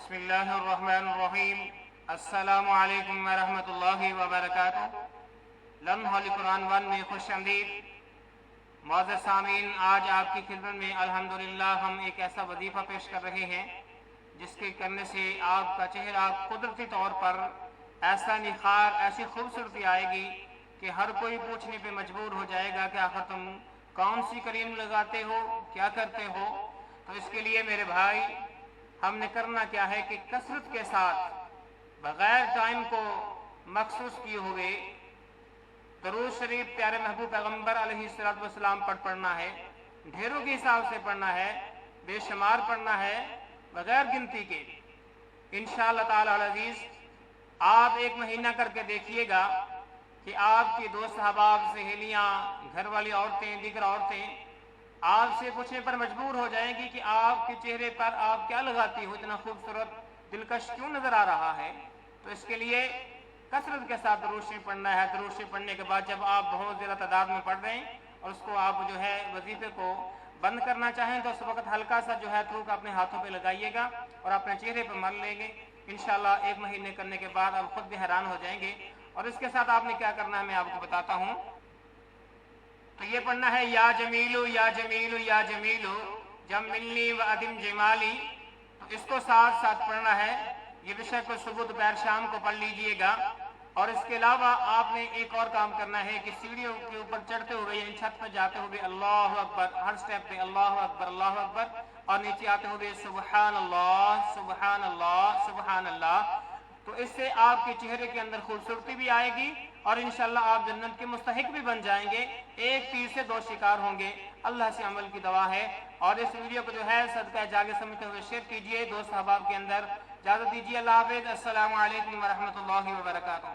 बिस्मिल्लाहिर्रहमानिर्रहीम। अस्सलामु अलैकुम वरहमतुल्लाहि वबरकातुहू। लम्हा कुरान वन में खुश आमदीद। मुअज़्ज़ज़ सामीन, आज आपकी खिदमत में अल्हम्दुलिल्लाह हम एक ऐसा वजीफ़ा पेश कर रहे हैं जिसके करने से आपका चेहरा कुदरती तौर पर ऐसा निखार, ऐसी खूबसूरती आएगी कि हर कोई पूछने पे मजबूर हो जाएगा कि आखिर तुम कौन सी क्रीम लगाते हो, क्या करते हो। तो इसके लिए मेरे भाई हमने करना क्या है कि कसरत के साथ बगैर टाइम को मखसूस किए हुए दरूद शरीफ प्यारे महबूब पैगम्बर अलैहिस्सलातु वस्सलाम पढ़ना है। ढेरों के हिसाब से पढ़ना है, बेशुमार पढ़ना है, बगैर गिनती के। इंशाअल्लाह ताला अल अज़ीज़ आप एक महीना करके देखिएगा कि आपकी दोस्त अहबाब, सहेलियां, घर वाली औरतें, दीगर औरतें आपसे पूछने पर मजबूर हो जाएंगी कि आपके चेहरे पर आप क्या लगाती हो, इतना खूबसूरत दिलकश क्यों नजर आ रहा है। तो इसके लिए कसरत के साथ दरूद शरीफ पढ़ना है। दरूद शरीफ पढ़ने के बाद जब आप बहुत ज़्यादा तादाद में पढ़ रहे हैं और उसको आप जो है वजीफे को बंद करना चाहें तो उस वक्त हल्का सा जो है थूक अपने हाथों पे लगाइएगा और अपने चेहरे पर मल लेंगे। इंशाल्लाह एक महीने करने के बाद आप खुद भी हैरान हो जाएंगे। और इसके साथ आपने क्या करना है मैं आपको बताता हूँ। तो ये पढ़ना है, या जमीलू या जमीलू या जमीलू जम मिलनी व अदिम जमाली। तो इसको साथ साथ पढ़ना है। ये विषय को सुबह दोपहर शाम को पढ़ लीजिएगा। और इसके अलावा आपने एक और काम करना है कि सीढ़ियों के ऊपर चढ़ते हुए यानी छत पर जाते हुए अल्लाह अकबर, हर स्टेप पे अल्लाह अकबर अल्लाह अकबर, और नीचे आते हुए सुबहान अल्लाह सुबहान अल्लाह सुबहान अल्लाह। तो इससे आपके चेहरे के अंदर खूबसूरती भी आएगी और इंशाल्लाह आप जन्नत के मुस्तहिक भी बन जाएंगे। एक तीर से दो शिकार होंगे। अल्लाह से अमल की दवा है। और इस वीडियो को जो है सदका जागे समझते हुए शेयर कीजिए दोस्त अहबाब के अंदर। इजाजत दीजिए, अल्लाह हाफिज़। अस्सलामु अलैकुम वरहमतुल्लाहि वबरकातुहू।